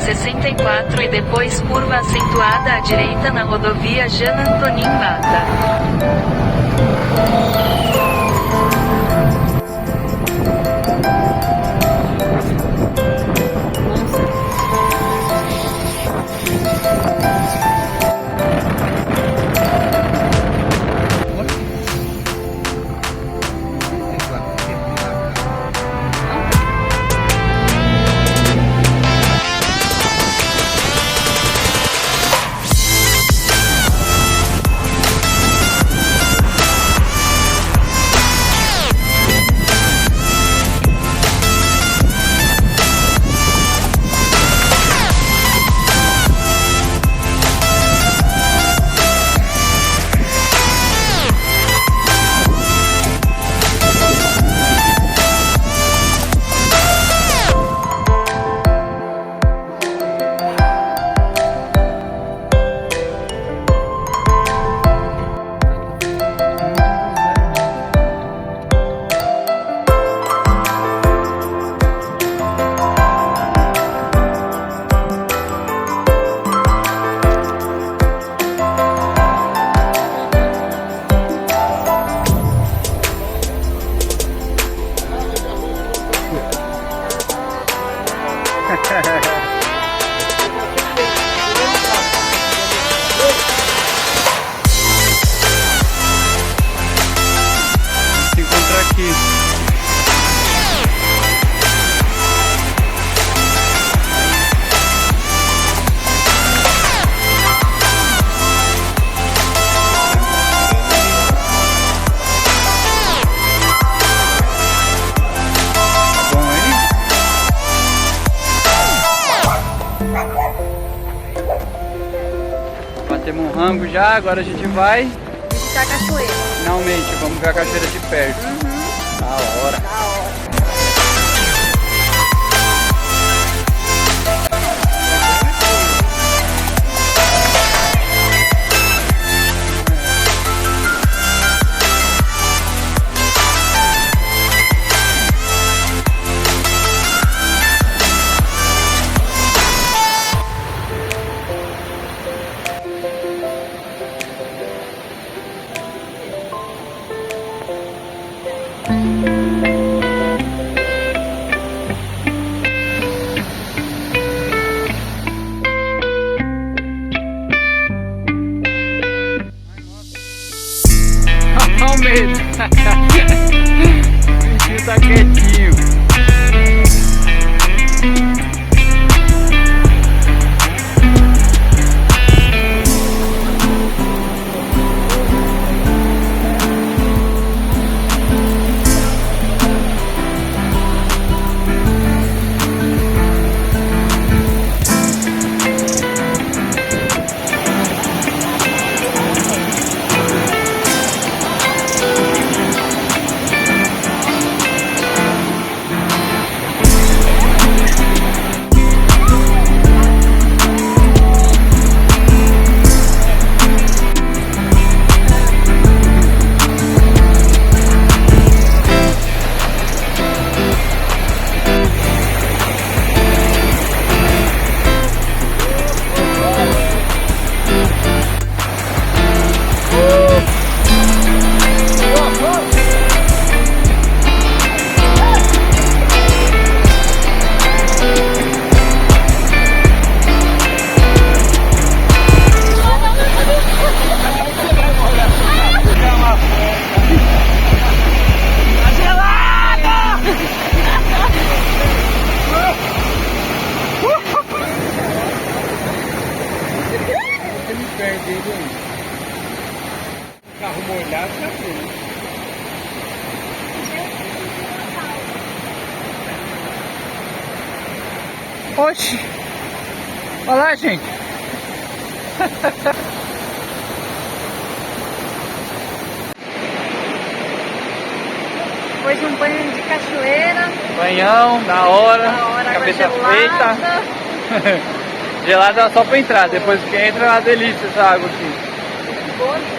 64 e depois curva acentuada à direita na rodovia Jean Antonin Mata. Se encontrar aqui. Batemos um rango já, agora a gente vai visitar a cachoeira. Finalmente, vamos ver a cachoeira de perto. Da hora. Da hora. Olha o medo. O bichinho tá quietinho. Carro molhado já tem. Oxi! Olha lá, gente! Depois de um banho de cachoeira. Banhão, da hora, cabeça feita. Gelada só pra entrar, depois que entra é uma delícia essa água aqui.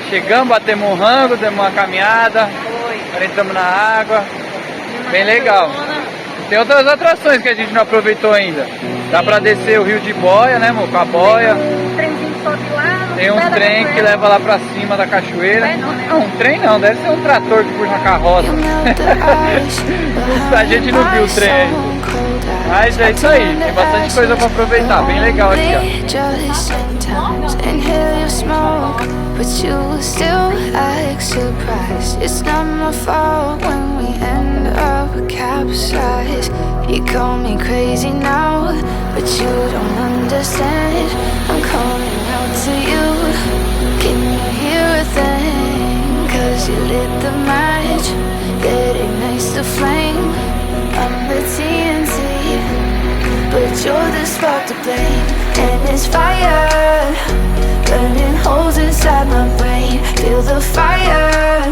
Chegamos, batemos um rango, demos uma caminhada. Agora entramos na água. Bem legal. Tem outras atrações que a gente não aproveitou ainda. Dá pra descer o rio de boia, né, amor? Com a boia. Um trenzinho que sobe lá. Tem um trem que leva lá pra cima da cachoeira. Não, né? Não, um trem não, deve ser um trator que puxa uma carroça. A gente não viu o trem ainda. Mas é isso aí, tem bastante coisa pra aproveitar, bem legal aqui, ó. But you still act surprised. It's not my fault when we end up capsized. You call me crazy now, but you don't understand. I'm calling out to you. Can you hear a thing? Cause you lit the match that ignites the flame. I'm the TNT, but you're the spark to blame. And it's fire, burning holes inside my brain. Feel the fire,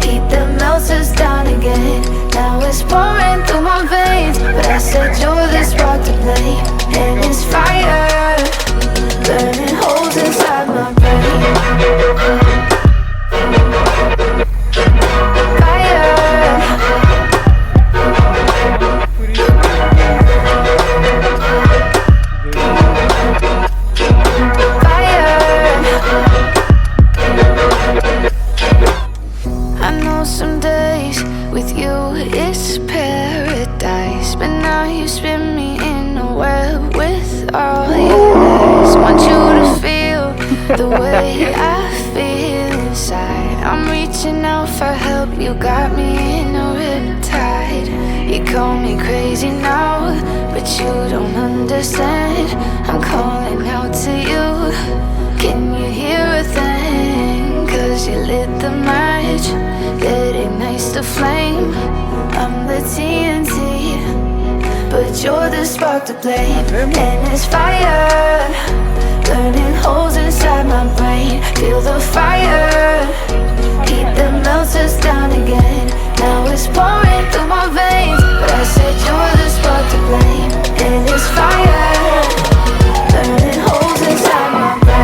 heat that melts us down again. Now it's pouring through my veins, but I said you're the spark to blame. And it's fire, burning holes inside my brain. The way I feel inside, I'm reaching out for help. You got me in a riptide. You call me crazy now, but you don't understand. I'm calling out to you. Can you hear a thing? Cause you lit the match that ignites the flame. I'm the TNT, but you're the spark to blame. And it's fire, burning holes inside my brain. Feel the fire, heat that melts us down again. Now it's pouring through my veins, but I said you're the spark to blame. And it's fire, burning holes inside my brain.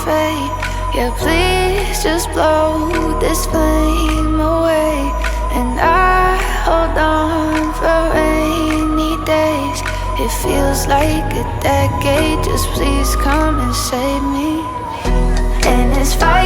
Fire, yeah, please just blow this flame away. And I hold on for rainy days. It feels like a decade, just please come and save me. And it's fire.